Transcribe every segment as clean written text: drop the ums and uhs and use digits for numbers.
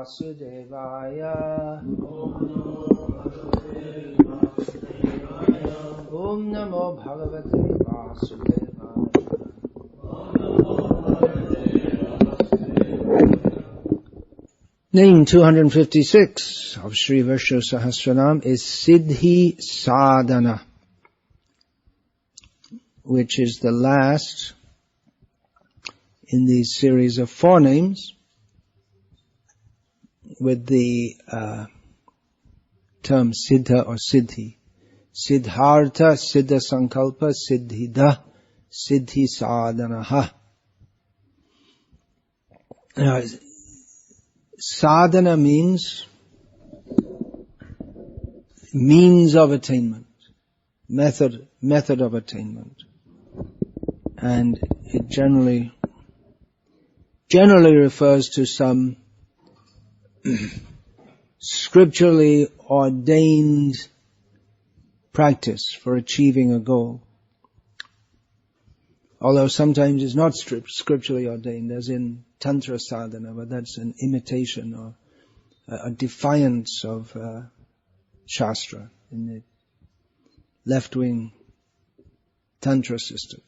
Vasudevaya Om Namo Bhagavate Vasudevaya. Name 256 of Sri Vishnu Sahasranama is Siddhisadhanah, which is the last in the series of four names, with the term Siddha or Siddhi. Siddhartha, Siddha Sankalpa, Siddhida, Siddhisadhanah. Now, sadhana means means of attainment, method of attainment, and it generally refers to some scripturally ordained practice for achieving a goal. Although sometimes it's not scripturally ordained, as in Tantra sadhana, but that's an imitation or a defiance of Shastra in the left-wing Tantra system.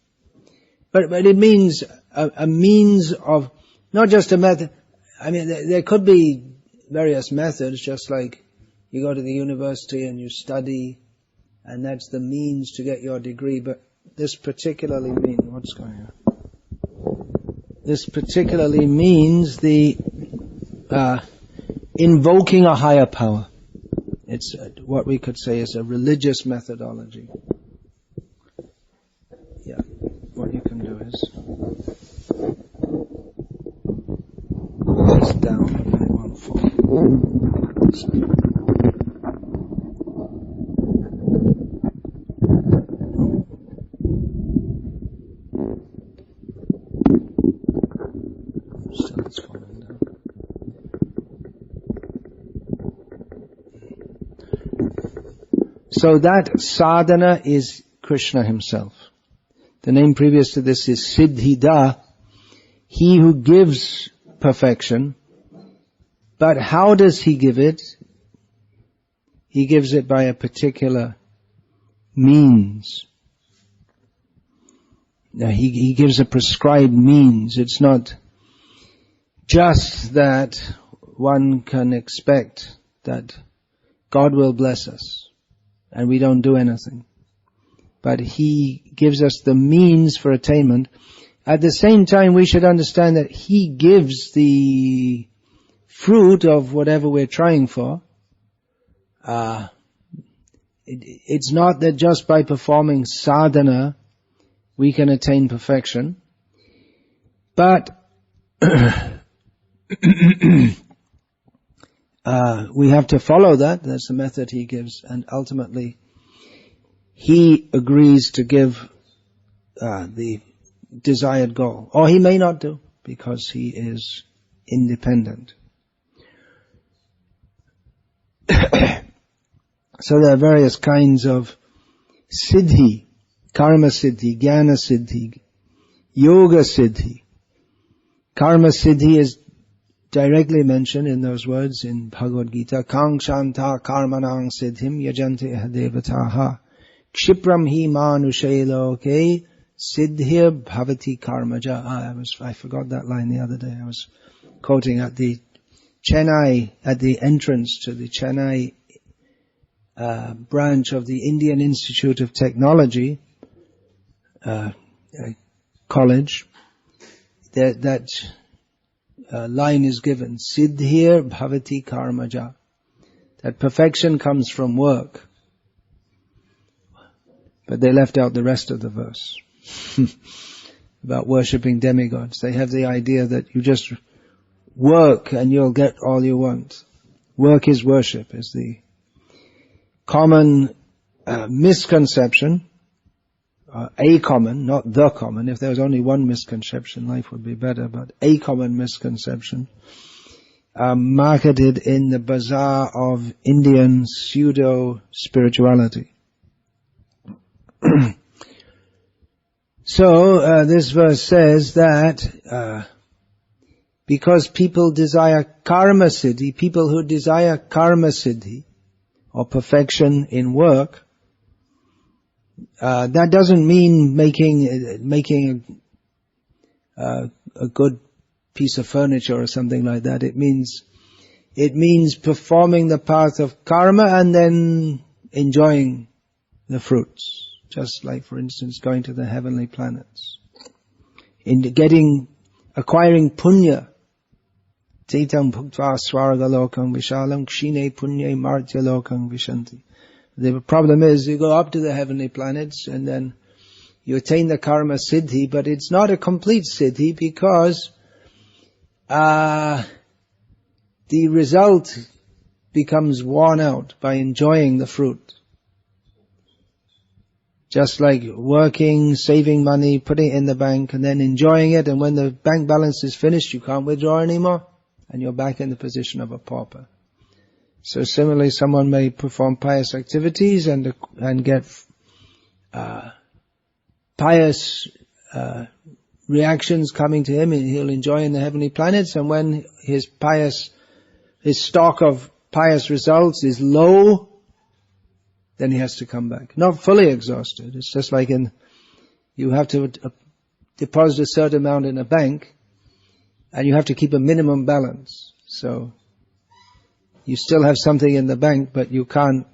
But it means a means of, not just a method. I mean, there could be various methods, just like you go to the university and you study, and that's the means to get your degree, but this particularly means, what's going on? This particularly means the invoking a higher power. It's what we could say is a religious methodology. Yeah, what you can do is this down, and it won't fall. So that sadhana is Krishna himself. The name previous to this is Siddhida, he who gives perfection. But how does he give it? He gives it by a particular means. Now he gives a prescribed means. It's not just that one can expect that God will bless us and we don't do anything. But he gives us the means for attainment. At the same time, we should understand that he gives the fruit of whatever we're trying for. It's not that just by performing sadhana we can attain perfection, but we have to follow that. That's the method he gives, and ultimately he agrees to give the desired goal. Or he may not do, because he is independent. So there are various kinds of siddhi: karma siddhi, jnana siddhi, yoga siddhi. Karma siddhi is directly mentioned in those words in Bhagavad Gita. Kangshanta karmanang siddhim yajante devataha kshipram hi manushe loke siddhir bhavati karmaja. I forgot that line the other day. I was quoting at the Chennai, at the entrance to the Chennai branch of the Indian Institute of Technology college. That line is given, Siddhir Bhavati Karmaja, that perfection comes from work. But they left out the rest of the verse about worshipping demigods. They have the idea that you just work and you'll get all you want. Work is worship, is the common misconception. A common, not the common. If there was only one misconception, life would be better, but a common misconception marketed in the bazaar of Indian pseudo-spirituality. So this verse says that because people desire karma siddhi, people who desire karma siddhi, or perfection in work, that doesn't mean making a good piece of furniture or something like that. It means performing the path of karma and then enjoying the fruits. Just like, for instance, going to the heavenly planets. Acquiring punya. Titam bhuktva swarga lokam vishalam kshine punye martya lokam vishanti. The problem is, you go up to the heavenly planets and then you attain the karma siddhi, but it's not a complete siddhi because the result becomes worn out by enjoying the fruit. Just like working, saving money, putting it in the bank, and then enjoying it, and when the bank balance is finished, you can't withdraw anymore, and you're back in the position of a pauper. So similarly, someone may perform pious activities and get pious reactions coming to him, and he'll enjoy in the heavenly planets, and when his stock of pious results is low, then he has to come back. Not fully exhausted. It's just like you have to deposit a certain amount in a bank, and you have to keep a minimum balance. So you still have something in the bank, but you can't,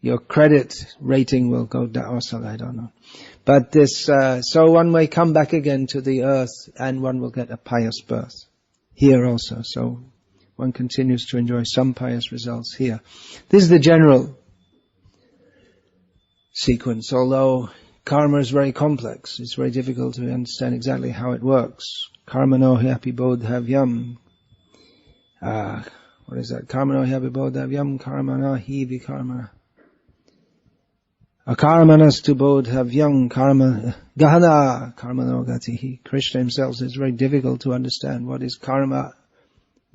your credit rating will go down or something, I don't know. But so one may come back again to the earth and one will get a pious birth here also. So one continues to enjoy some pious results here. This is the general sequence, although karma is very complex. It's very difficult to understand exactly how it works. Karma no hyapi bodhavyam. What is that? Karma no hyapi bodhavyam, karma no hi vikarma. Akarmanastu bodhavyam, karma gahana, karma no gatihi. Krishna himself says it's very difficult to understand what is karma,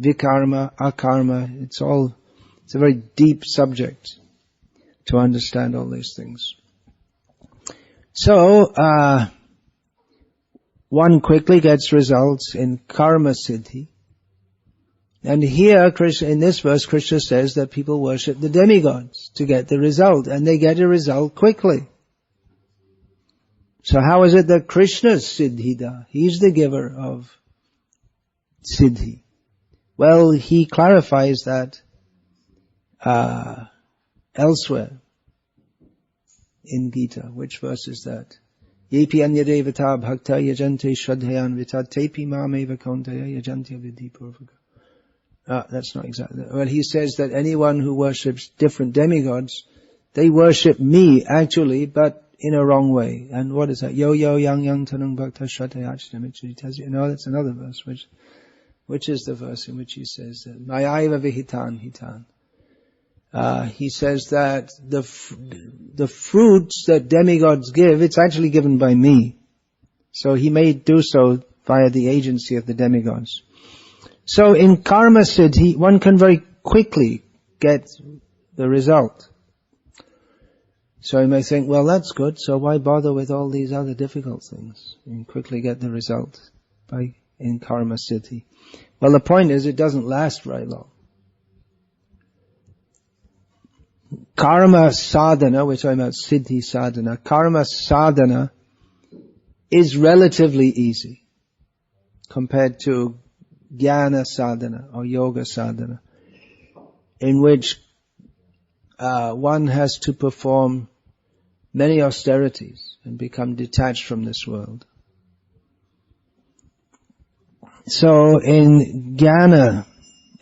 vikarma, akarma. It's a very deep subject to understand all these things. So, one quickly gets results in karma siddhi. And here, in this verse, Krishna says that people worship the demigods to get the result, and they get a result quickly. So how is it that Krishna's siddhida? He's the giver of siddhi. Well, he clarifies that elsewhere in Gita. Which verse is that? Yepi anyadevata bhakta yajante shraddhayan vitatepi mameva kauntaya yajantya vidhipurvaka. That's not exactly. Well, he says that anyone who worships different demigods, they worship me actually, but in a wrong way. And what is that? Yo yo yang yang tanung bhakta shraddhayachitamichitasi. No, that's another verse. Which is the verse in which he says that mayaiva vihitan hitan. He says that the fruits that demigods give, it's actually given by me. So he may do so via the agency of the demigods. So in karma siddhi, one can very quickly get the result. So you may think, well, that's good, so why bother with all these other difficult things? You can quickly get the result in karma siddhi. Well, the point is, it doesn't last very long. Karma sadhana, we're talking about siddhisadhanah, karma sadhana is relatively easy compared to jnana sadhana or yoga sadhana, in which one has to perform many austerities and become detached from this world. So in jnana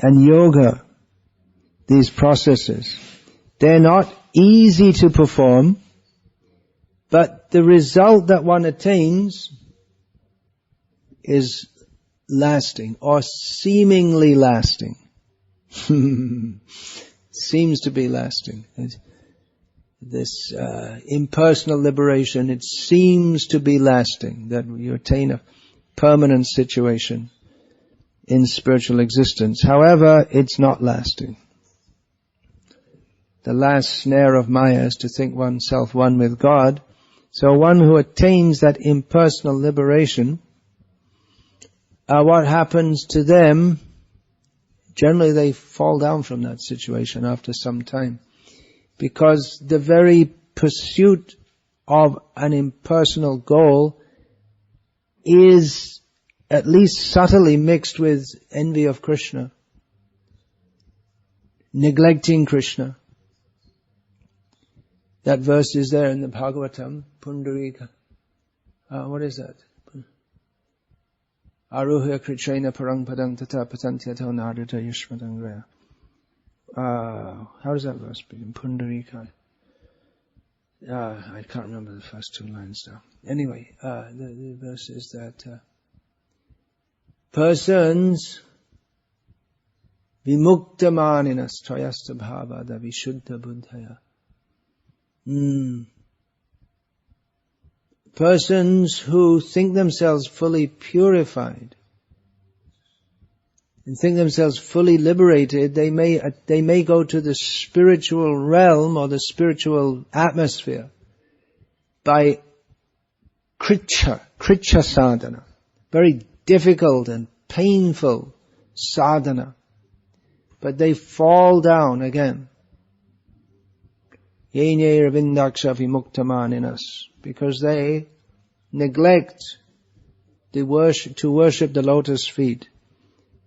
and yoga, these processes, they're not easy to perform, but the result that one attains is lasting or seemingly lasting. Seems to be lasting. This impersonal liberation, it seems to be lasting, that you attain a permanent situation in spiritual existence. However, it's not lasting. The last snare of Maya is to think oneself one with God. So one who attains that impersonal liberation, what happens to them, generally they fall down from that situation after some time. Because the very pursuit of an impersonal goal is at least subtly mixed with envy of Krishna, neglecting Krishna. That verse is there in the Bhagavatam, Pundarika. What is that? Aruhya krichena parang padang tata patantyato nadata yushmadangraya. How does that verse begin? Pundarika. I can't remember the first two lines now. Anyway, the verse is that persons vimuktamaninas trayasta bhavada vishuddha buddhaya. Persons who think themselves fully purified and think themselves fully liberated, they may go to the spiritual realm or the spiritual atmosphere by kricha sadhana, very difficult and painful sadhana, but they fall down again. Yenye ravindaksha vimuktamaninas, because they neglect to worship the lotus feet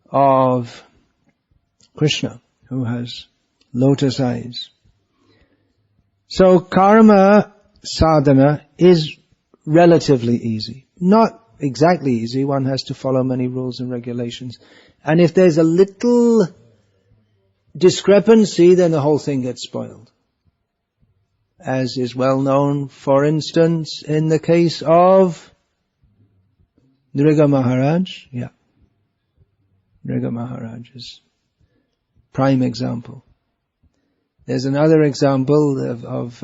of Krishna, who has lotus eyes. So karma sadhana is relatively easy. Not exactly easy, one has to follow many rules and regulations. And if there's a little discrepancy, then the whole thing gets spoiled. As is well known, for instance, in the case of Nriga Maharaj. Yeah. Nriga Maharaj is prime example. There's another example of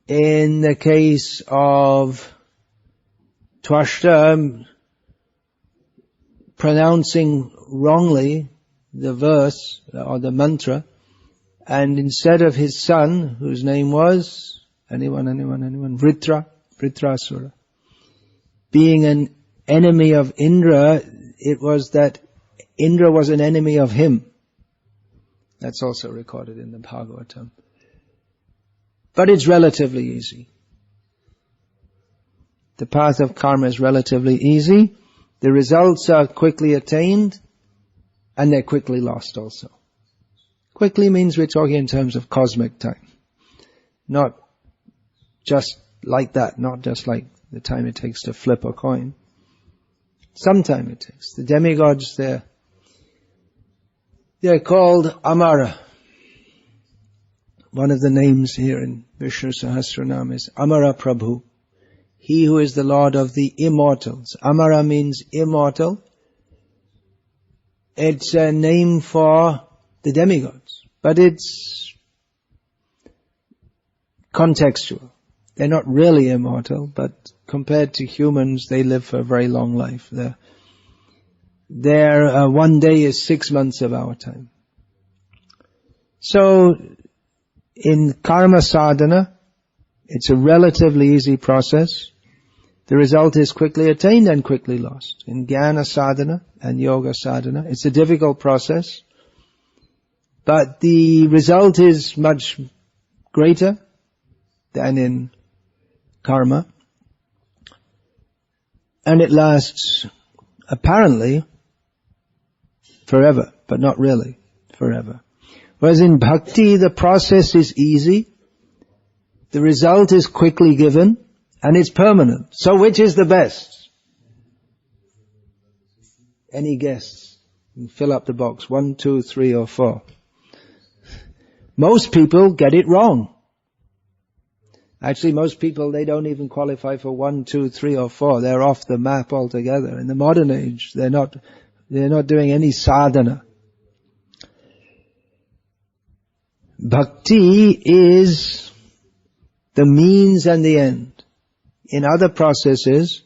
in the case of Twashta pronouncing wrongly the verse or the mantra, and instead of his son, whose name was Vritrasura, being an enemy of Indra, it was that Indra was an enemy of him. That's also recorded in the Bhagavatam. But it's relatively easy. The path of karma is relatively easy. The results are quickly attained, and they're quickly lost also. Quickly means we're talking in terms of cosmic time. Not just like that, not just like the time it takes to flip a coin. Some time it takes. The demigods, they're called Amara. One of the names here in Vishnu Sahasranama is Amara Prabhu. He who is the Lord of the immortals. Amara means immortal. It's a name for the demigods, but it's contextual. They're not really immortal, but compared to humans, they live for a very long life. Their 1 day is 6 months of our time. So, in karma sadhana, it's a relatively easy process. The result is quickly attained and quickly lost. In jnana sadhana and yoga sadhana, it's a difficult process, but the result is much greater than in karma. And it lasts, apparently, forever, but not really forever. Whereas in bhakti, the process is easy, the result is quickly given, and it's permanent. So which is the best? Any guess? You can fill up the box. 1, 2, 3, or 4. Most people get it wrong. Actually, most people, they don't even qualify for 1, 2, 3, or 4. They're off the map altogether. In the modern age, they're not doing any sadhana. Bhakti is the means and the end. In other processes,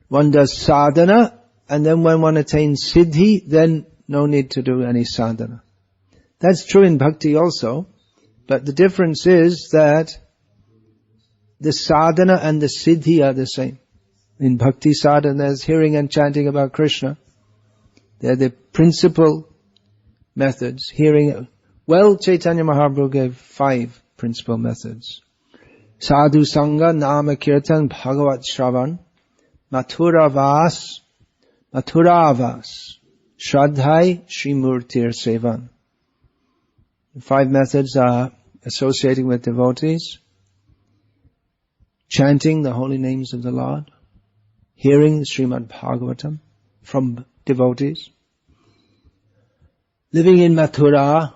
one does sadhana, and then when one attains siddhi, then no need to do any sadhana. That's true in bhakti also, but the difference is that the sadhana and the siddhi are the same. In Bhakti sadhana, there's hearing and chanting about Krishna. They're the principal methods. Hearing, well, Chaitanya Mahaprabhu gave 5 principal methods. Sadhu Sangha, Nama Kirtan, Bhagavat Shravan, Mathuravas, Shraddhai, Srimurtir Sevan. The 5 methods are associating with devotees, chanting the holy names of the Lord, hearing the Srimad Bhagavatam from devotees, living in Mathura,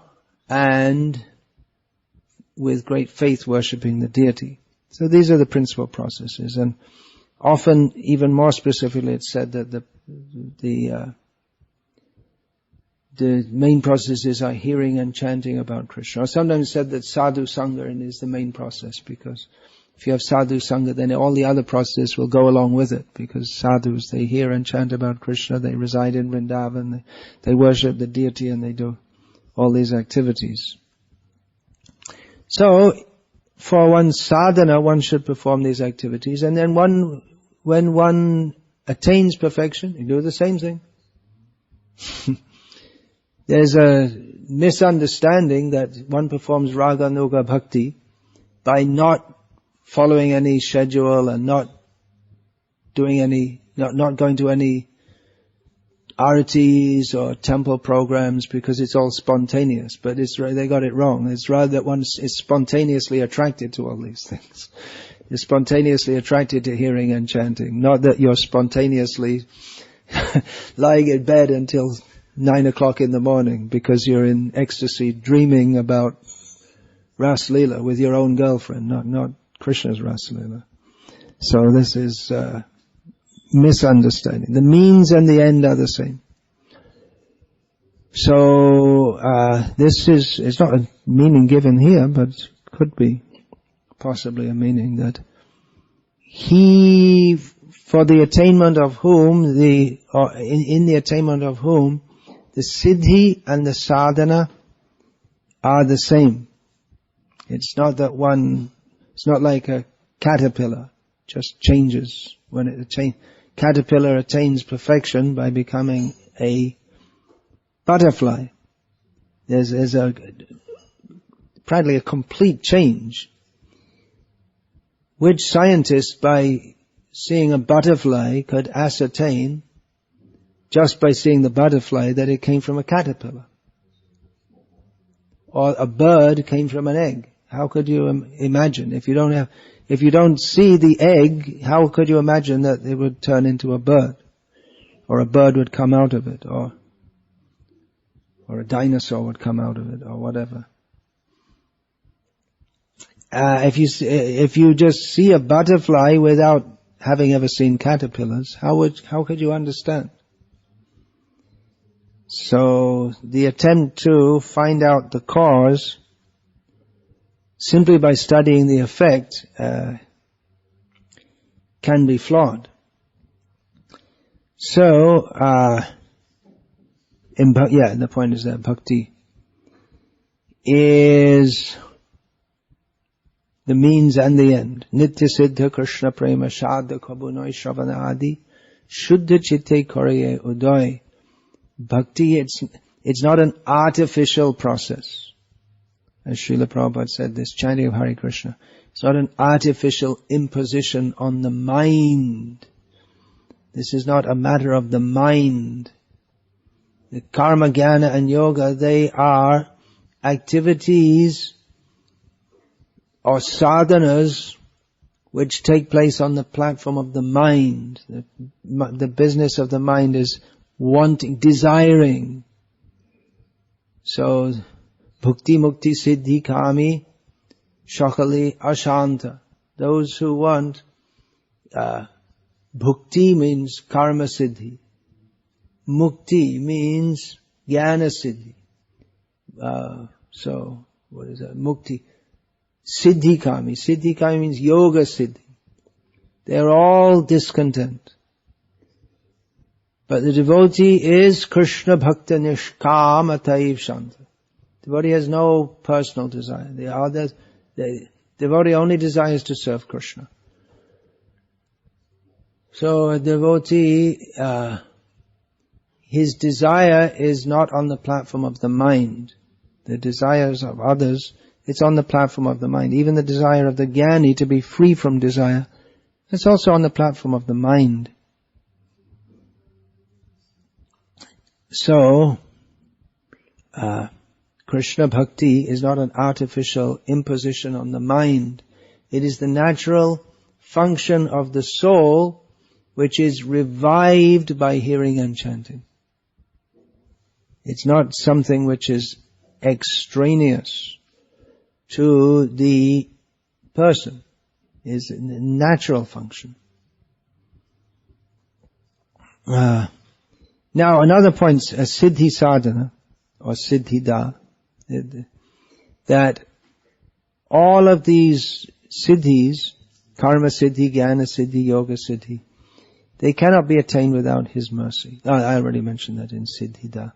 and with great faith worshipping the deity. So these are the principal processes, and often, even more specifically, it's said that the main processes are hearing and chanting about Krishna. Or sometimes said that sadhu sangha is the main process, because if you have sadhu sangha, then all the other processes will go along with it, because sadhus, they hear and chant about Krishna, they reside in Vrindavan, they worship the deity, and they do all these activities. So, for one's sadhana, one should perform these activities, and then when one attains perfection, you do the same thing. There's a misunderstanding that one performs raga nuga bhakti by not following any schedule and not going to any aritis or temple programs, because it's all spontaneous. But they got it wrong. It's rather that one is spontaneously attracted to all these things. You're spontaneously attracted to hearing and chanting, not that you're spontaneously lying in bed until 9 o'clock in the morning because you're in ecstasy dreaming about Ras Leela with your own girlfriend, not Krishna's Ras Leela. So this is misunderstanding. The means and the end are the same. So it's not a meaning given here, but could be possibly a meaning that for the attainment of whom in the attainment of whom the siddhi and the sadhana are the same. It's not like a caterpillar, just changes when it caterpillar attains perfection by becoming a butterfly. There's practically a complete change, which scientists, by seeing a butterfly, could ascertain just by seeing the butterfly that it came from a caterpillar, or a bird came from an egg. How could you imagine? If you don't see the egg, how could you imagine that it would turn into a bird, or a bird would come out of it, or a dinosaur would come out of it, or whatever? If you just see a butterfly without having ever seen caterpillars, how could you understand? So the attempt to find out the cause simply by studying the effect can be flawed. So the point is that bhakti is the means and the end. Nitya siddha Krishna prema shadha kabunoi shravana adi shuddha chitte karaye udoy. Bhakti, it's not an artificial process. As Srila Prabhupada said, this chanting of Hare Krishna, it's not an artificial imposition on the mind. This is not a matter of the mind. The karma, jnana and yoga, they are activities or sadhanas which take place on the platform of the mind. The business of the mind is wanting, desiring. So, bhukti mukti siddhi kami shakali ashanta. Those who want bhukti means karma siddhi. Mukti means jnana siddhi. So, what is that? Mukti. Siddhi kami. Siddhi kami means yoga siddhi. They're all discontent. But the devotee is Krishna Bhakta Nishkama Taiv Shanta. Devotee has no personal desire. The devotee only desires to serve Krishna. So a devotee, his desire is not on the platform of the mind. The desires of others, it's on the platform of the mind. Even the desire of the jnani to be free from desire, it's also on the platform of the mind. So, Krishna Bhakti is not an artificial imposition on the mind. It is the natural function of the soul which is revived by hearing and chanting. It's not something which is extraneous to the person. It's a natural function. Now another point, Siddhisadhanah or Siddhida, that all of these siddhis, karma siddhi, jnana siddhi, yoga siddhi, they cannot be attained without His mercy. I already mentioned that in Siddhida.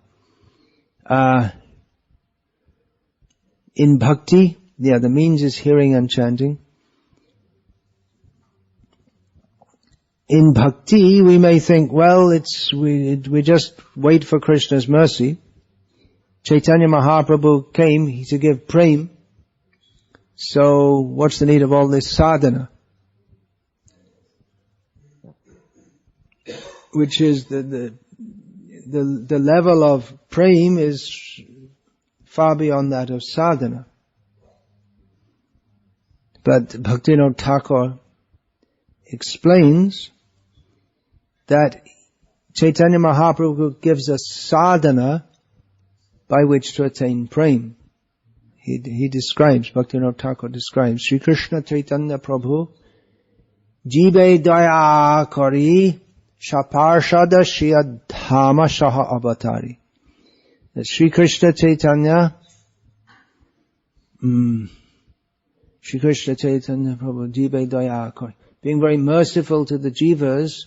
In bhakti, the means is hearing and chanting. In bhakti, we may think, well, we just wait for Krishna's mercy. Chaitanya Mahaprabhu came to give prem. So what's the need of all this sadhana? Which is the level of prem is far beyond that of sadhana. But Bhaktivinoda Thakur explains that Chaitanya Mahaprabhu gives us sadhana by which to attain prem. He describes, Bhaktivinoda Thakur describes, Sri Krishna Chaitanya Prabhu jibe daya kari shaparshada shriya dhama shaha avatari. That Sri Krishna Chaitanya Prabhu jibe daya kari, being very merciful to the jivas,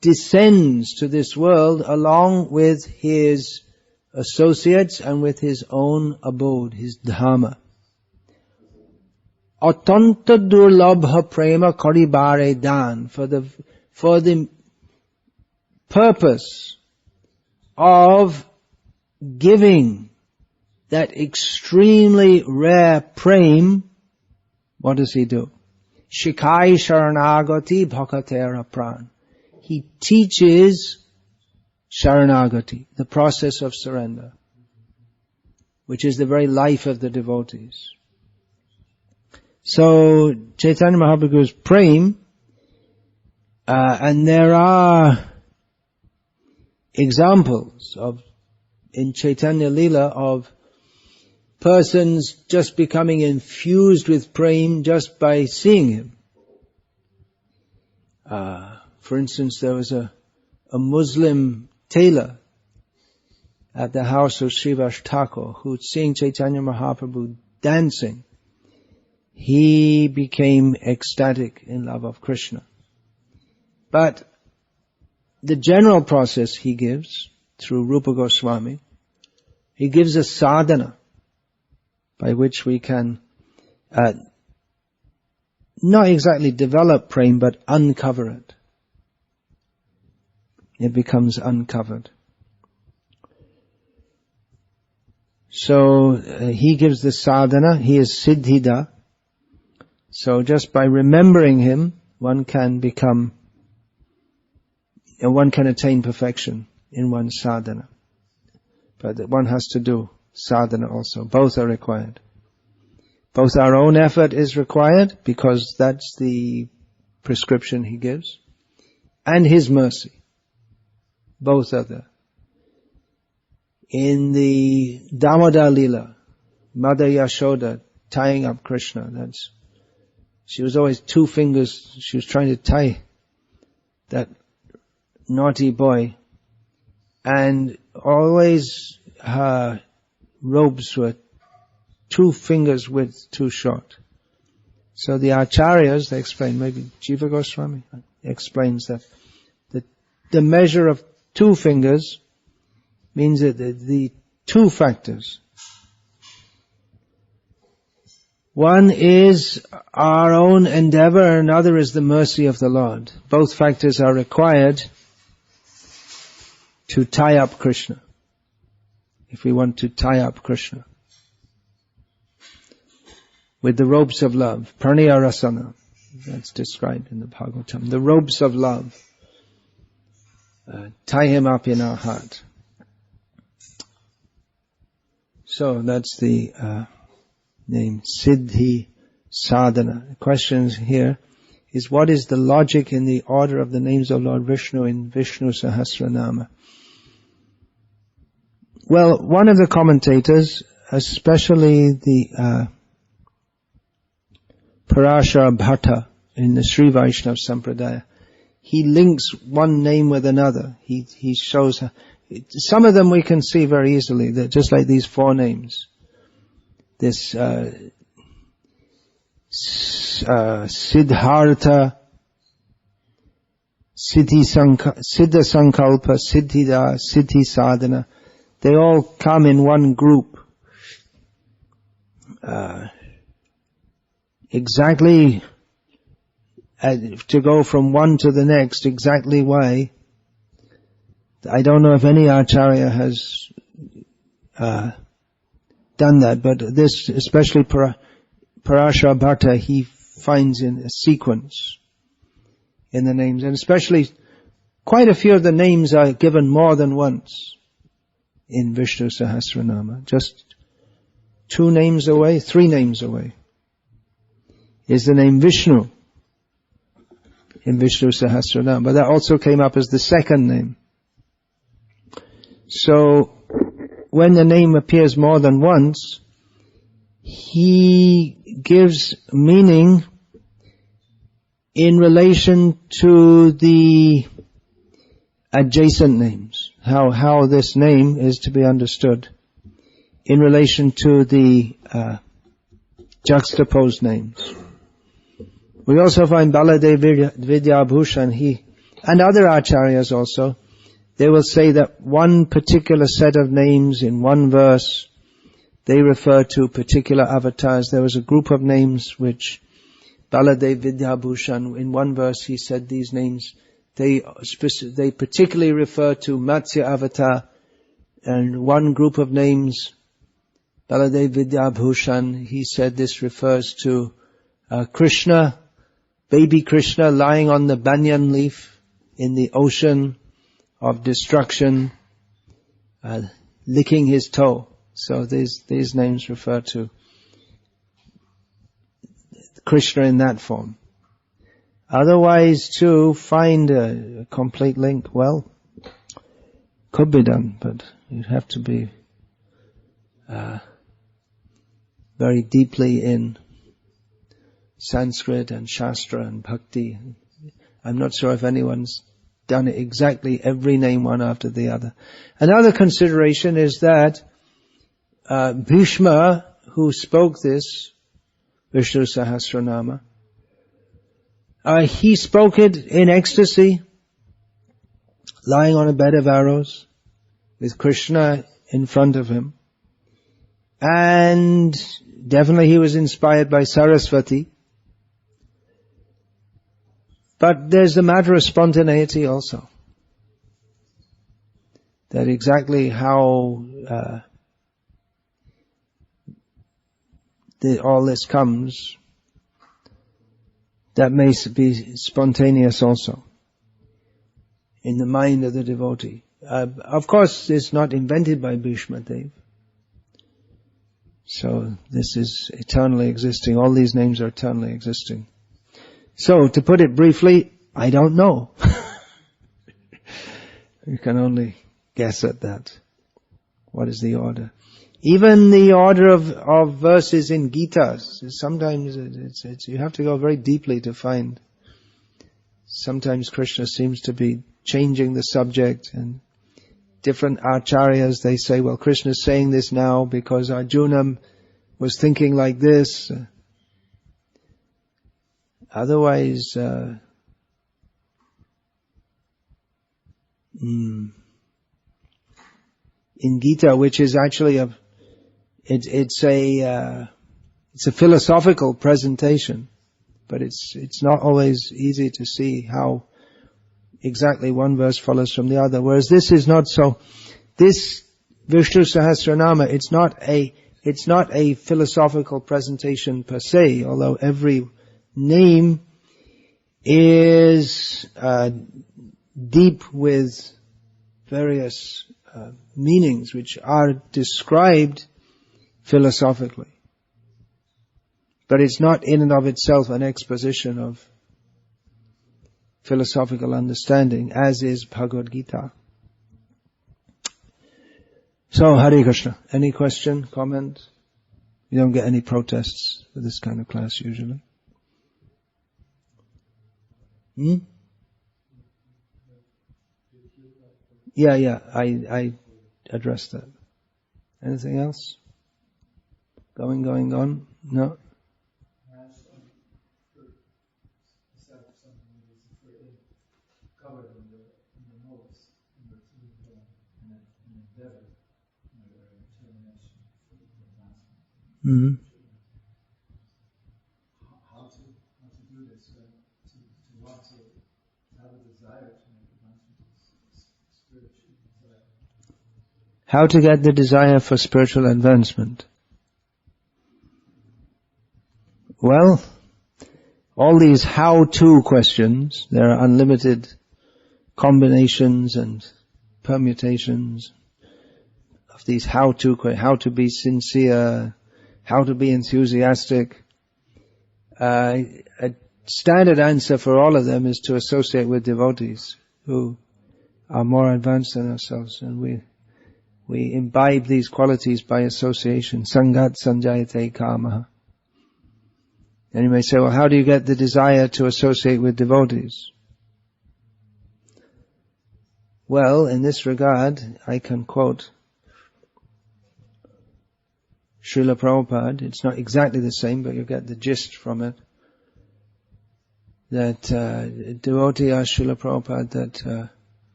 descends to this world along with His associates and with His own abode, His dhamma. Atanta durlabha prema karibare dan, for the purpose of giving that extremely rare prem, what does He do? Shikai sharanagati bhakatera pran. He teaches sharanagati, the process of surrender, which is the very life of the devotees. So Chaitanya Mahaprabhu's prem, and there are examples in Chaitanya Leela of persons just becoming infused with prem just by seeing Him. For instance, there was a Muslim tailor at the house of Srivas Thakur who, seeing Chaitanya Mahaprabhu dancing, he became ecstatic in love of Krishna. But the general process he gives through Rupa Goswami, he gives a sadhana by which we can not exactly develop prem, but uncover it. It becomes uncovered. So he gives the sadhana, he is siddhida. So just by remembering him, one can attain perfection in one's sadhana. But one has to do sadhana also. Both are required. Both our own effort is required, because that's the prescription he gives, and his mercy. Both are there. In the Damodar Leela, Mother Yashoda tying up Krishna, she was always 2 fingers, she was trying to tie that naughty boy, and always her robes were 2 fingers width too short. So the Acharyas, they explain, maybe Jiva Goswami explains that the measure of 2 fingers means that the 2 factors. One is our own endeavor, and another is the mercy of the Lord. Both factors are required to tie up Krishna, if we want to tie up Krishna with the ropes of love. Pranaya rasana, that's described in the Bhagavatam. The ropes of love. Tie him up in our heart. So that's the name Siddhisadhanah. The question here is, what is the logic in the order of the names of Lord Vishnu in Vishnu Sahasranama? Well, one of the commentators, especially the Parashara Bhatta in the Sri Vaishnava Sampradaya, he links one name with another. He shows, some of them we can see very easily, that just like these four names. This Siddhartha, Siddha Sankalpa, Siddhida, Siddhisadhanah, they all come in one group. Exactly to go from one to the next, exactly why, I don't know if any Acharya has done that, but this, especially Parashara Bhatta, he finds in a sequence in the names, and especially quite a few of the names are given more than once in Vishnu Sahasranama. Just 2 names away, 3 names away is the name Vishnu in Vishnu Sahasranama, but that also came up as the second name. So when the name appears more than once, he gives meaning in relation to the adjacent names, how this name is to be understood in relation to the juxtaposed names. We also find Baladev Vidyabhushan, and other acharyas also, they will say that one particular set of names in one verse, they refer to particular avatars. There was a group of names which Baladev Vidyabhushan, in one verse he said these names, they particularly refer to Matsya avatar, and one group of names, Baladev Vidyabhushan, he said this refers to Krishna, baby Krishna lying on the banyan leaf in the ocean of destruction, licking his toe. So these names refer to Krishna in that form. Otherwise, to find a complete link, well, could be done, but you'd have to be very deeply in Sanskrit and Shastra and Bhakti. I'm not sure if anyone's done it exactly, every name one after the other. Another consideration is that Bhishma, who spoke this Vishnu Sahasranama, he spoke it in ecstasy, lying on a bed of arrows, with Krishna in front of him. And definitely he was inspired by Saraswati. But there's the matter of spontaneity also. That exactly how all this comes, that may be spontaneous also in the mind of the devotee. Of course, it's not invented by Bhishma Dev. So this is eternally existing. All these names are eternally existing. So, to put it briefly, I don't know. You can only guess at that. What is the order? Even the order of verses in Gita, sometimes you have to go very deeply to find. Sometimes Krishna seems to be changing the subject, and different acharyas, they say, well, Krishna is saying this now because Arjuna was thinking like this. Otherwise, in Gita, which is actually it's it's a philosophical presentation, but it's not always easy to see how exactly one verse follows from the other. Whereas this is not so. This Vishnu Sahasranama, it's not a philosophical presentation per se, although every name is deep with various meanings which are described philosophically. But it's not in and of itself an exposition of philosophical understanding, as is Bhagavad Gita. So, Hare Krishna. Any question, comment? You don't get any protests for this kind of class usually. Yeah, I addressed that. Anything else? Going on? No? Mm-hmm. How to do this, to want to have a desire to make advancement, spiritual desire. How to get the desire for spiritual advancement? Well, all these how-to questions, there are unlimited combinations and permutations of these how-to questions. How to be sincere, how to be enthusiastic. A standard answer for all of them is to associate with devotees who are more advanced than ourselves, and we imbibe these qualities by association. Sangat sanjayate kamaha. And you may say, well, how do you get the desire to associate with devotees? Well, in this regard, I can quote Srila Prabhupada. It's not exactly the same, but you get the gist from it. That devotee asked Srila Prabhupada that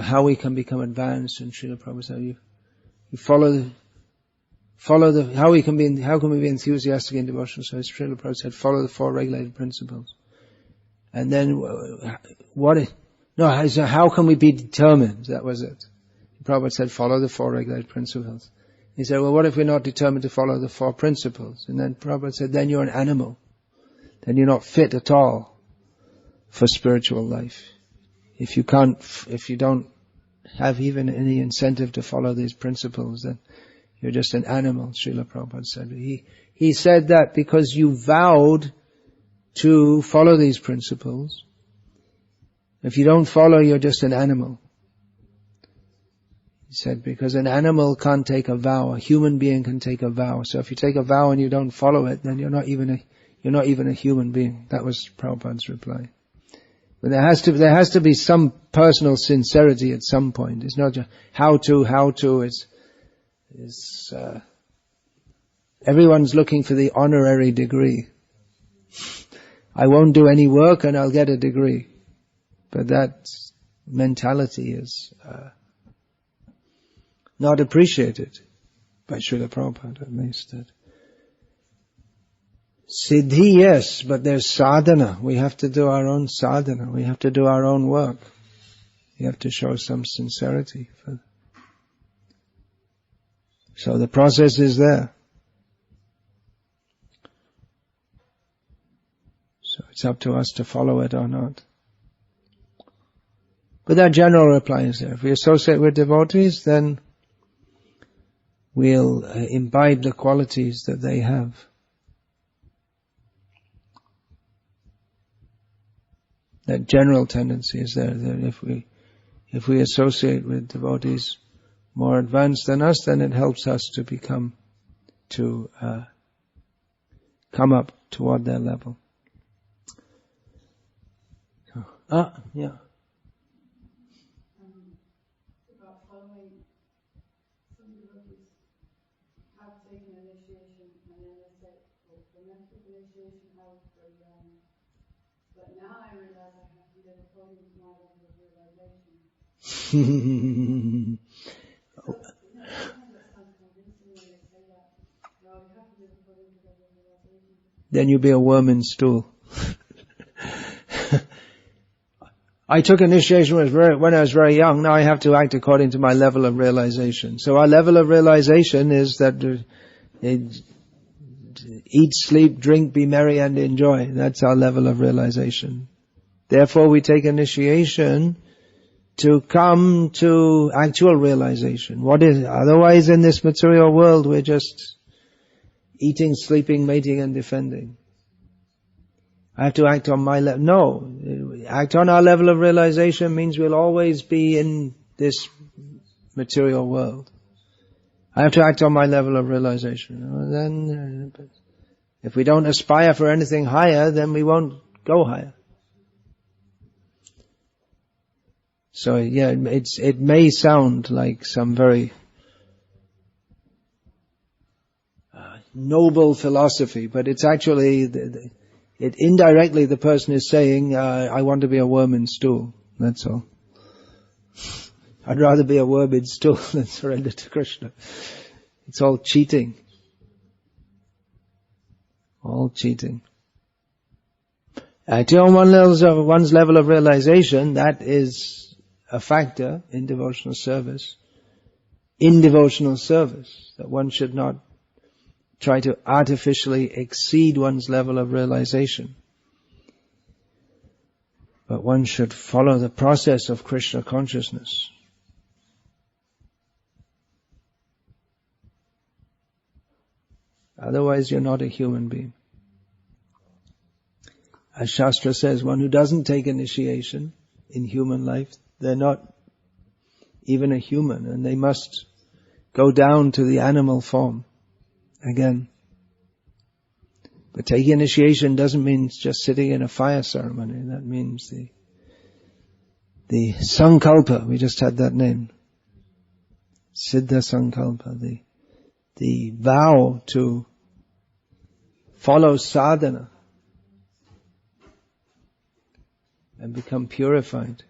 how we can become advanced, and Srila Prabhupada said, you follow the how can we be enthusiastic in devotion? So Srila Prabhupada said, follow the four regulated principles. And then how can we be determined? That was it. Prabhupada said, follow the four regulated principles. He said, well, what if we're not determined to follow the four principles? And then Prabhupada said, then you're an animal. Then you're not fit at all for spiritual life. If you don't have even any incentive to follow these principles, then you're just an animal, Srila Prabhupada said. He said that because you vowed to follow these principles. If you don't follow, you're just an animal. He said, because an animal can't take a vow, a human being can take a vow. So if you take a vow and you don't follow it, then you're not even a human being. That was Prabhupada's reply. But there has to be some personal sincerity at some point. It's not just how to. It's everyone's looking for the honorary degree. I won't do any work and I'll get a degree. But that mentality is not appreciated by Srila Prabhupada, at least. Siddhi, yes, but there's sadhana. We have to do our own sadhana. We have to do our own work. We have to show some sincerity. So the process is there. So it's up to us to follow it or not. But that general reply is there. If we associate with devotees, then we'll imbibe the qualities that they have. That general tendency is there, that if we associate with devotees more advanced than us, then it helps us to come up toward their level. Yeah. About following, some devotees have taken initiation and then they say, well, the next initiation out for but now I realize I have to live according to my level of realization. Sometimes it sounds convincing when they say that, rather then you'll be a worm in stool. I took initiation when I was very young. Now I have to act according to my level of realization. So our level of realization is that eat, sleep, drink, be merry and enjoy. That's our level of realization. Therefore we take initiation to come to actual realization. What is, otherwise in this material world we're just eating, sleeping, mating and defending. I have to act on my level. No, act on our level of realization means we'll always be in this material world. I have to act on my level of realization. Then, if we don't aspire for anything higher, then we won't go higher. So yeah, it may sound like some very noble philosophy, but it's actually, indirectly the person is saying, I want to be a worm in stool. That's all. I'd rather be a worm in stool than surrender to Krishna. It's all cheating. All cheating. Acting on one's level of realization, that is a factor in devotional service. In devotional service, that one should not try to artificially exceed one's level of realization. But one should follow the process of Krishna consciousness. Otherwise you're not a human being. As Shastra says, one who doesn't take initiation in human life, they're not even a human, and they must go down to the animal form again. But taking initiation doesn't mean just sitting in a fire ceremony. That means the sankalpa, we just had that name. Siddhisadhanah, the vow to follow sadhana and become purified.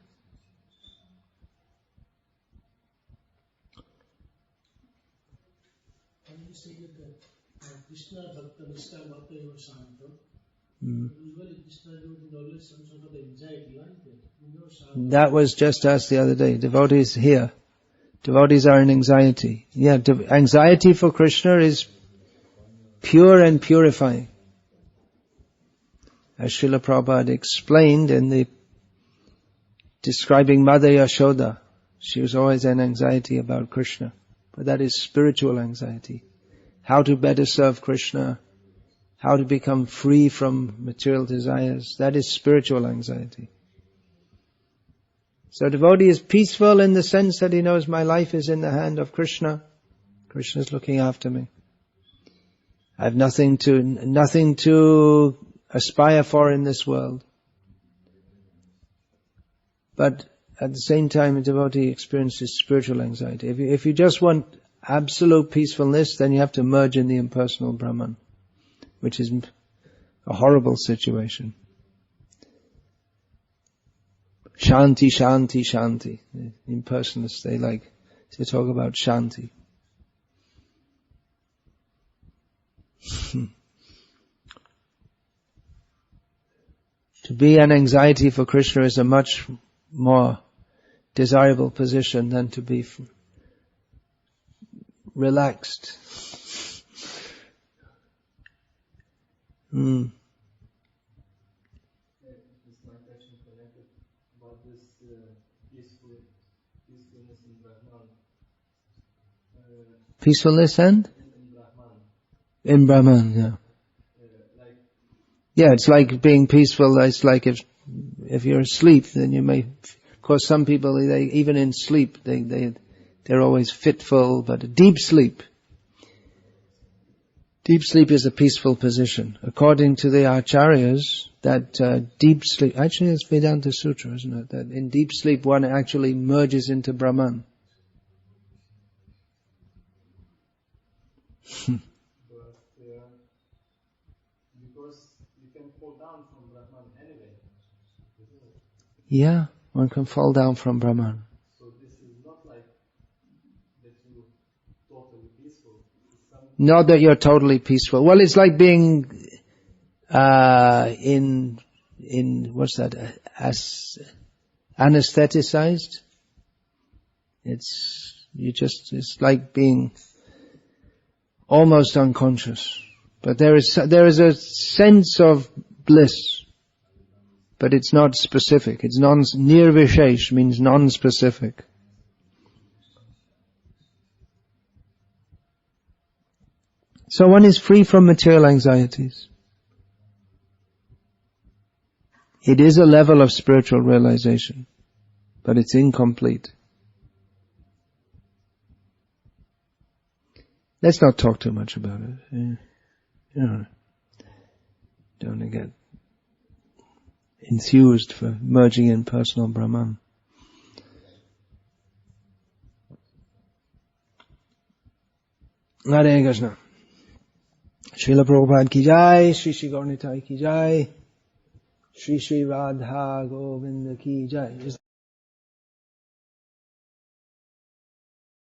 That was just asked the other day. Devotees here. Devotees are in anxiety. Yeah, anxiety for Krishna is pure and purifying. As Srila Prabhupada explained in the describing Mother Yashoda, she was always in anxiety about Krishna. But that is spiritual anxiety. How to better serve Krishna, how to become free from material desires, that is spiritual anxiety. So devotee is peaceful in the sense that he knows my life is in the hand of Krishna. Krishna is looking after me. I have nothing to aspire for in this world. But at the same time, a devotee experiences spiritual anxiety. If you just want absolute peacefulness, then you have to merge in the impersonal Brahman, which is a horrible situation. Shanti, shanti, shanti. Impersonalists, they like to talk about shanti. To be an anxiety for Krishna is a much more desirable position than to be relaxed. Peacefulness and? In Brahman, yeah. Yeah, it's like being peaceful. It's like if you're asleep, then you may. Of course, some people, even in sleep, they're always fitful. But a deep sleep is a peaceful position. According to the acharyas, that deep sleep. Actually, it's Vedanta Sutra, isn't it? That in deep sleep one actually merges into Brahman. Yeah, one can fall down from Brahman. So this is not like that you're totally peaceful. Not that you're totally peaceful. Well, it's like being in what's that? Anesthetized. It's like being almost unconscious. But there is a sense of bliss, but it's not specific. It's nirvishesh means non-specific. So one is free from material anxieties. It is a level of spiritual realization, but it's incomplete. Let's not talk too much about it. Don't want to get enthused for merging in personal Brahman. Hare Krishna. Srila Prabhupada ki jai, Shri Shri Gaura Nitai ki jai, Shri Shri Radha Govinda ki jai.